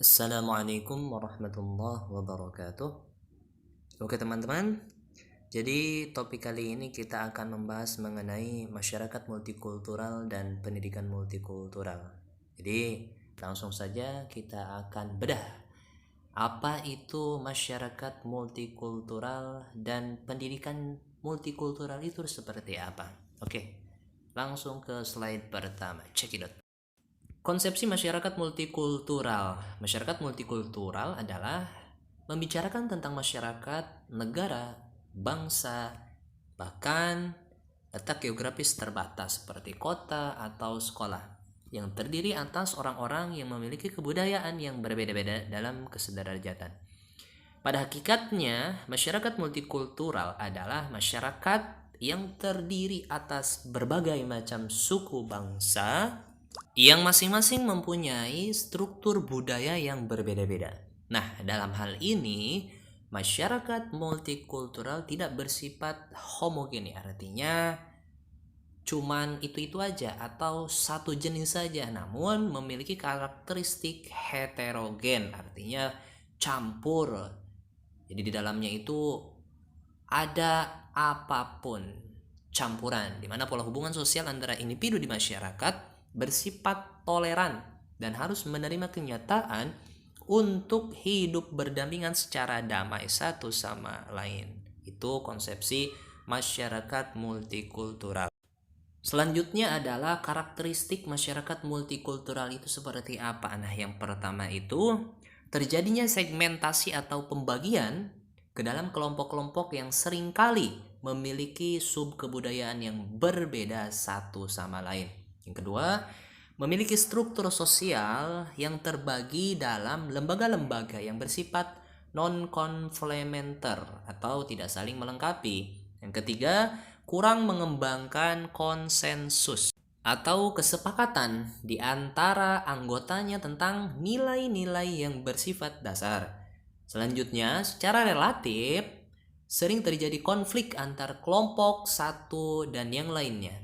Assalamualaikum warahmatullahi wabarakatuh. Oke teman-teman, jadi topik kali ini kita akan membahas mengenai masyarakat multikultural dan pendidikan multikultural. Jadi langsung saja kita akan bedah apa itu masyarakat multikultural dan pendidikan multikultural itu seperti apa. Oke, langsung ke slide pertama. Check it out. Konsepsi masyarakat multikultural. Masyarakat multikultural adalah membicarakan tentang masyarakat, negara, bangsa, bahkan letak geografis terbatas seperti kota atau sekolah yang terdiri atas orang-orang yang memiliki kebudayaan yang berbeda-beda dalam kesederajatan. Pada hakikatnya, masyarakat multikultural adalah masyarakat yang terdiri atas berbagai macam suku bangsa yang masing-masing mempunyai struktur budaya yang berbeda-beda. Nah, dalam hal ini, masyarakat multikultural tidak bersifat homogen, artinya cuman itu-itu aja atau satu jenis saja, namun memiliki karakteristik heterogen, artinya campur. Jadi di dalamnya itu ada apapun campuran, di mana pola hubungan sosial antara individu di masyarakat bersifat toleran dan harus menerima kenyataan untuk hidup berdampingan secara damai satu sama lain. Itu konsepsi masyarakat multikultural. Selanjutnya adalah karakteristik masyarakat multikultural itu seperti apa. Nah, yang pertama itu terjadinya segmentasi atau pembagian ke dalam kelompok-kelompok yang seringkali memiliki subkebudayaan yang berbeda satu sama lain. Yang kedua, memiliki struktur sosial yang terbagi dalam lembaga-lembaga yang bersifat non-komplementer atau tidak saling melengkapi. Yang ketiga, kurang mengembangkan konsensus atau kesepakatan di antara anggotanya tentang nilai-nilai yang bersifat dasar. Selanjutnya, secara relatif sering terjadi konflik antar kelompok satu dan yang lainnya.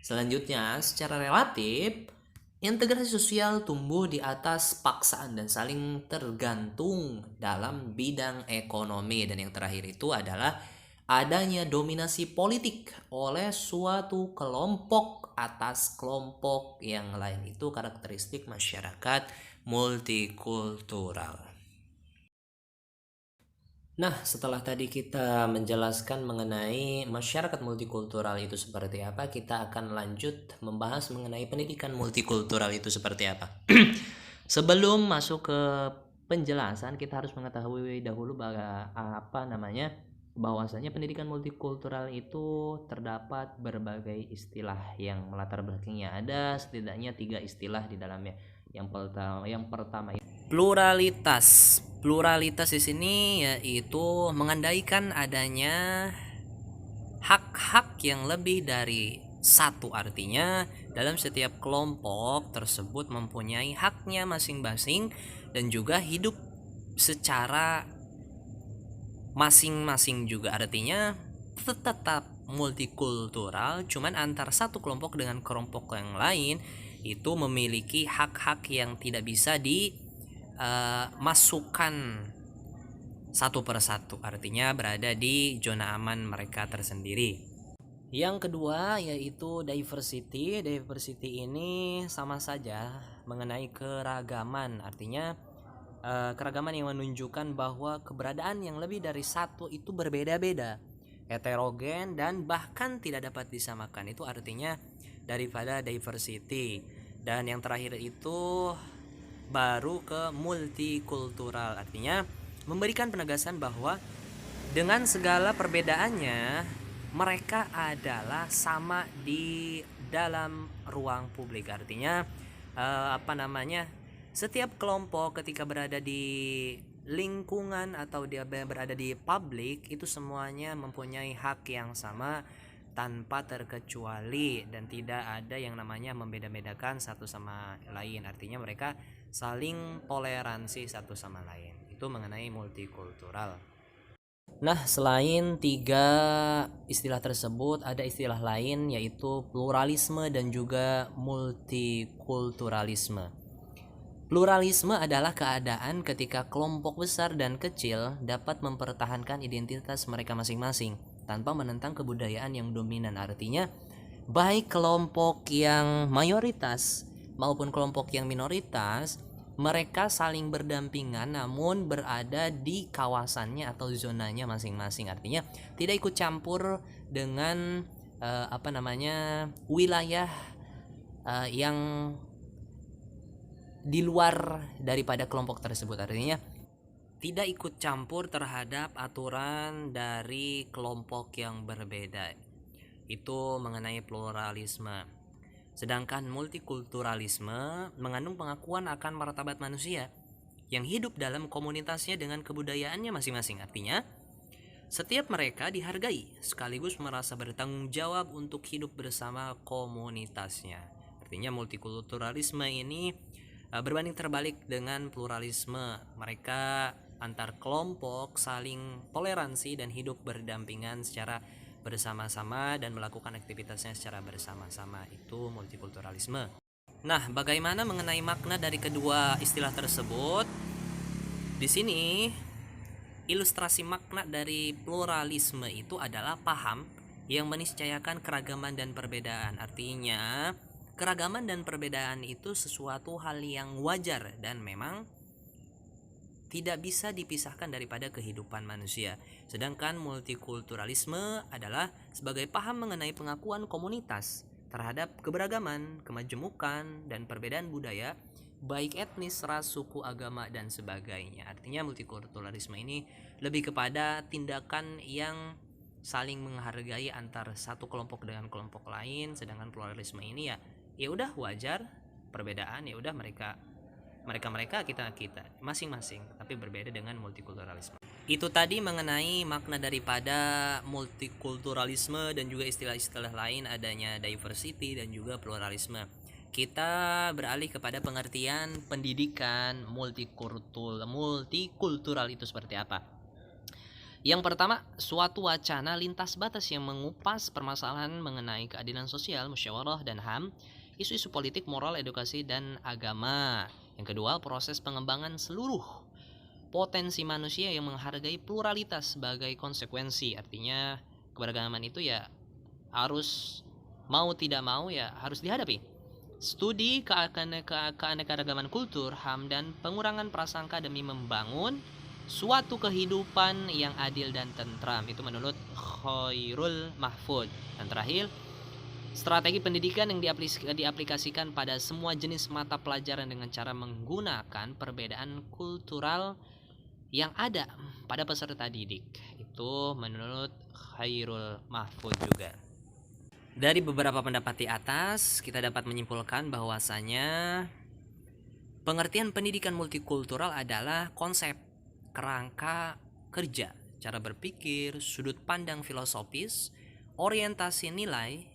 Selanjutnya, secara relatif integrasi sosial tumbuh di atas paksaan dan saling tergantung dalam bidang ekonomi. Dan yang terakhir itu adalah adanya dominasi politik oleh suatu kelompok atas kelompok yang lain. Itu karakteristik masyarakat multikultural. Nah, setelah tadi kita menjelaskan mengenai masyarakat multikultural itu seperti apa, kita akan lanjut membahas mengenai pendidikan multikultural itu seperti apa. Sebelum masuk ke penjelasan, kita harus mengetahui dahulu bahwasanya pendidikan multikultural itu terdapat berbagai istilah yang melatar belakangnya. Ada setidaknya 3 istilah di dalamnya. Yang pertama pluralitas. Pluralitas di sini yaitu mengandaikan adanya hak-hak yang lebih dari satu, artinya dalam setiap kelompok tersebut mempunyai haknya masing-masing dan juga hidup secara masing-masing juga, artinya tetap multikultural, cuman antar satu kelompok dengan kelompok yang lain itu memiliki hak-hak yang tidak bisa dimasukkan satu persatu, artinya berada di zona aman mereka tersendiri. Yang kedua yaitu diversity. Diversity ini sama saja mengenai keragaman, artinya keragaman yang menunjukkan bahwa keberadaan yang lebih dari satu itu berbeda-beda, heterogen dan bahkan tidak dapat disamakan. Itu artinya daripada diversity. Dan yang terakhir itu baru ke multikultural, artinya memberikan penegasan bahwa dengan segala perbedaannya mereka adalah sama di dalam ruang publik, artinya setiap kelompok ketika berada di lingkungan atau dia berada di publik itu semuanya mempunyai hak yang sama tanpa terkecuali dan tidak ada yang namanya membeda-bedakan satu sama lain, artinya mereka saling toleransi satu sama lain. Itu mengenai multikultural. Nah, selain 3 istilah tersebut ada istilah lain yaitu pluralisme dan juga multikulturalisme. Pluralisme adalah keadaan ketika kelompok besar dan kecil dapat mempertahankan identitas mereka masing-masing tanpa menentang kebudayaan yang dominan. Artinya, baik kelompok yang mayoritas maupun kelompok yang minoritas, mereka saling berdampingan namun berada di kawasannya atau zonanya masing-masing. Artinya, tidak ikut campur dengan wilayah yang di luar daripada kelompok tersebut. Artinya tidak ikut campur terhadap aturan dari kelompok yang berbeda. Itu mengenai pluralisme. Sedangkan multikulturalisme mengandung pengakuan akan martabat manusia yang hidup dalam komunitasnya dengan kebudayaannya masing-masing. Artinya setiap mereka dihargai sekaligus merasa bertanggung jawab untuk hidup bersama komunitasnya. Artinya multikulturalisme ini berbanding terbalik dengan pluralisme. Mereka antar kelompok saling toleransi dan hidup berdampingan secara bersama-sama dan melakukan aktivitasnya secara bersama-sama. Itu multikulturalisme. Nah, bagaimana mengenai makna dari kedua istilah tersebut? Di sini ilustrasi makna dari pluralisme itu adalah paham yang meniscayakan keragaman dan perbedaan. Artinya keragaman dan perbedaan itu sesuatu hal yang wajar dan memang tidak bisa dipisahkan daripada kehidupan manusia. Sedangkan multikulturalisme adalah sebagai paham mengenai pengakuan komunitas terhadap keberagaman, kemajemukan, dan perbedaan budaya, baik etnis, ras, suku, agama, dan sebagainya. Artinya multikulturalisme ini lebih kepada tindakan yang saling menghargai antar satu kelompok dengan kelompok lain. Sedangkan pluralisme ini ya udah wajar perbedaan, ya udah mereka kita masing-masing, tapi berbeda dengan multikulturalisme. Itu tadi mengenai makna daripada multikulturalisme dan juga istilah-istilah lain, adanya diversity dan juga pluralisme. Kita beralih kepada pengertian pendidikan multikultural itu seperti apa. Yang pertama, suatu wacana lintas batas yang mengupas permasalahan mengenai keadilan sosial, musyawarah dan HAM, isu-isu politik, moral, edukasi, dan agama. Yang kedua, proses pengembangan seluruh potensi manusia yang menghargai pluralitas sebagai konsekuensi. Artinya keberagaman itu ya harus mau tidak mau ya harus dihadapi. Studi keanekaragaman kultur, HAM, dan pengurangan prasangka demi membangun suatu kehidupan yang adil dan tentram. Itu menurut Khairul Mahfud. Dan terakhir, strategi pendidikan yang diaplikasikan pada semua jenis mata pelajaran dengan cara menggunakan perbedaan kultural yang ada pada peserta didik. Itu menurut Khairul Mahfud juga. Dari beberapa pendapat di atas, kita dapat menyimpulkan bahwasanya pengertian pendidikan multikultural adalah konsep, kerangka kerja, cara berpikir, sudut pandang filosofis, orientasi nilai,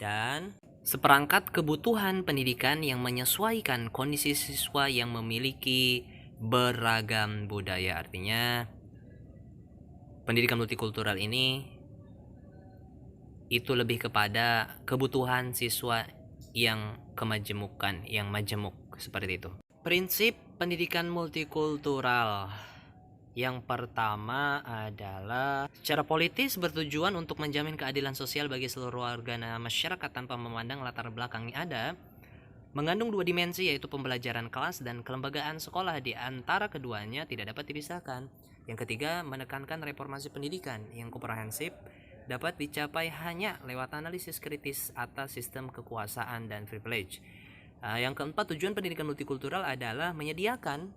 dan seperangkat kebutuhan pendidikan yang menyesuaikan kondisi siswa yang memiliki beragam budaya. Artinya pendidikan multikultural ini itu lebih kepada kebutuhan siswa yang kemajemukan, yang majemuk, seperti itu. Prinsip pendidikan multikultural yang pertama adalah secara politis bertujuan untuk menjamin keadilan sosial bagi seluruh warga masyarakat tanpa memandang latar belakang yang ada, mengandung dua dimensi yaitu pembelajaran kelas dan kelembagaan sekolah. Di antara keduanya tidak dapat dipisahkan. Yang ketiga, menekankan reformasi pendidikan yang komprehensif dapat dicapai hanya lewat analisis kritis atas sistem kekuasaan dan privilege. Yang keempat, tujuan pendidikan multikultural adalah menyediakan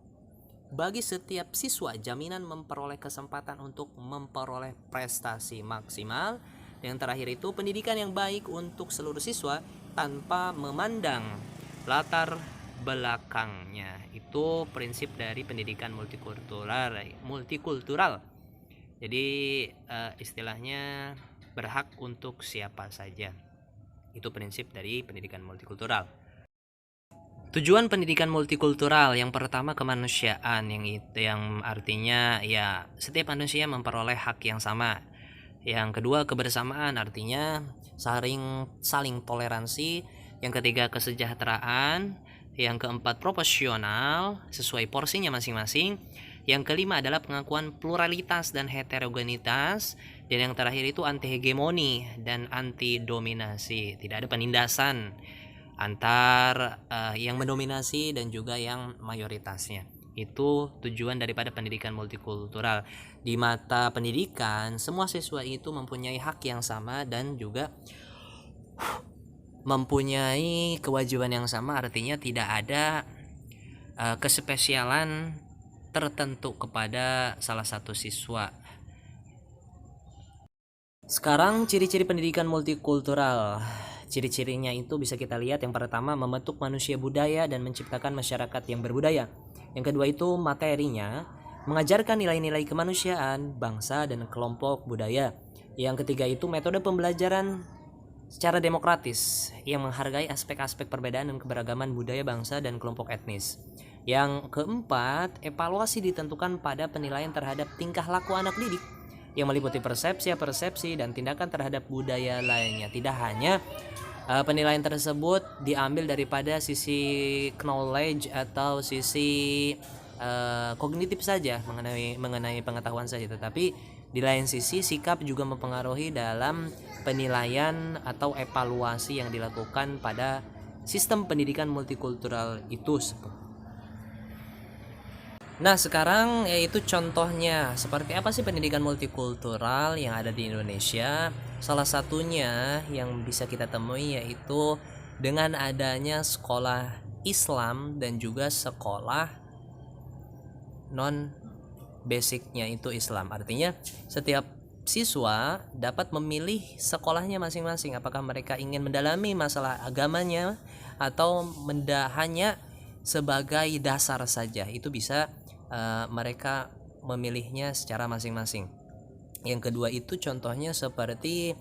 bagi setiap siswa jaminan memperoleh kesempatan untuk memperoleh prestasi maksimal. Yang terakhir itu pendidikan yang baik untuk seluruh siswa tanpa memandang latar belakangnya. Itu prinsip dari pendidikan multikultural. Jadi istilahnya berhak untuk siapa saja. Itu prinsip dari pendidikan multikultural. Tujuan pendidikan multikultural yang pertama kemanusiaan, yang artinya ya setiap manusia memperoleh hak yang sama. Yang kedua kebersamaan, artinya saling toleransi. Yang ketiga kesejahteraan, Yang keempat, proporsional sesuai porsinya masing-masing. Yang kelima adalah pengakuan pluralitas dan heterogenitas. Dan yang terakhir itu anti hegemoni dan anti dominasi. Tidak ada penindasan antar yang mendominasi dan juga yang mayoritasnya. Itu tujuan daripada pendidikan multikultural. Di mata pendidikan, semua siswa itu mempunyai hak yang sama dan juga mempunyai kewajiban yang sama, artinya tidak ada kespesialan tertentu kepada salah satu siswa. Sekarang ciri-ciri pendidikan multikultural. Ciri-cirinya itu bisa kita lihat. Yang pertama, membentuk manusia budaya dan menciptakan masyarakat yang berbudaya. Yang kedua itu materinya, mengajarkan nilai-nilai kemanusiaan, bangsa dan kelompok budaya. Yang ketiga itu metode pembelajaran secara demokratis yang menghargai aspek-aspek perbedaan dan keberagaman budaya, bangsa dan kelompok etnis. Yang keempat, evaluasi ditentukan pada penilaian terhadap tingkah laku anak didik yang meliputi persepsi dan tindakan terhadap budaya lainnya. Tidak hanya penilaian tersebut diambil daripada sisi knowledge atau sisi kognitif saja, mengenai pengetahuan saja, tetapi di lain sisi sikap juga mempengaruhi dalam penilaian atau evaluasi yang dilakukan pada sistem pendidikan multikultural itu. Nah, sekarang yaitu contohnya seperti apa sih pendidikan multikultural yang ada di Indonesia. Salah satunya yang bisa kita temui yaitu dengan adanya sekolah Islam dan juga sekolah non basicnya itu Islam. Artinya setiap siswa dapat memilih sekolahnya masing-masing, apakah mereka ingin mendalami masalah agamanya atau hanya sebagai dasar saja. Itu bisa mereka memilihnya secara masing-masing. Yang kedua itu contohnya seperti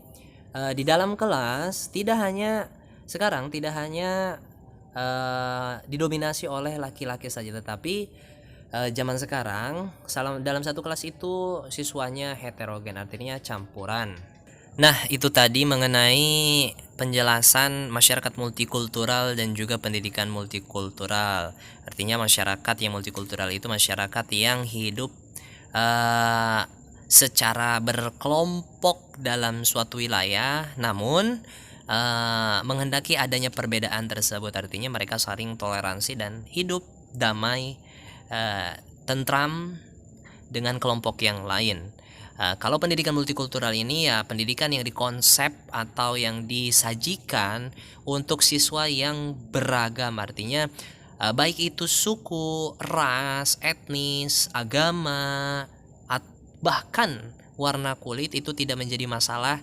di dalam kelas tidak hanya didominasi oleh laki-laki saja, tetapi zaman sekarang dalam satu kelas itu siswanya heterogen, artinya campuran. Nah, itu tadi mengenai penjelasan masyarakat multikultural dan juga pendidikan multikultural. Artinya masyarakat yang multikultural itu masyarakat yang hidup secara berkelompok dalam suatu wilayah, namun menghendaki adanya perbedaan tersebut. Artinya mereka saling toleransi dan hidup damai, tentram dengan kelompok yang lain. Kalau pendidikan multikultural ini ya pendidikan yang dikonsep atau yang disajikan untuk siswa yang beragam, artinya baik itu suku, ras, etnis, agama, bahkan warna kulit itu tidak menjadi masalah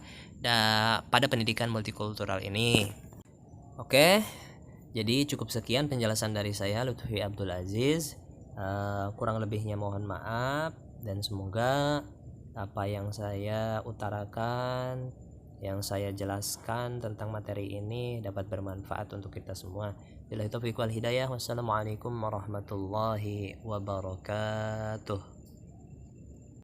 pada pendidikan multikultural ini. Oke, jadi cukup sekian penjelasan dari saya, Lutfi Abdul Aziz. Kurang lebihnya mohon maaf, dan semoga apa yang saya utarakan, yang saya jelaskan tentang materi ini dapat bermanfaat untuk kita semua. Billahi taufiq wal hidayah. Wassalamualaikum warahmatullahi wabarakatuh.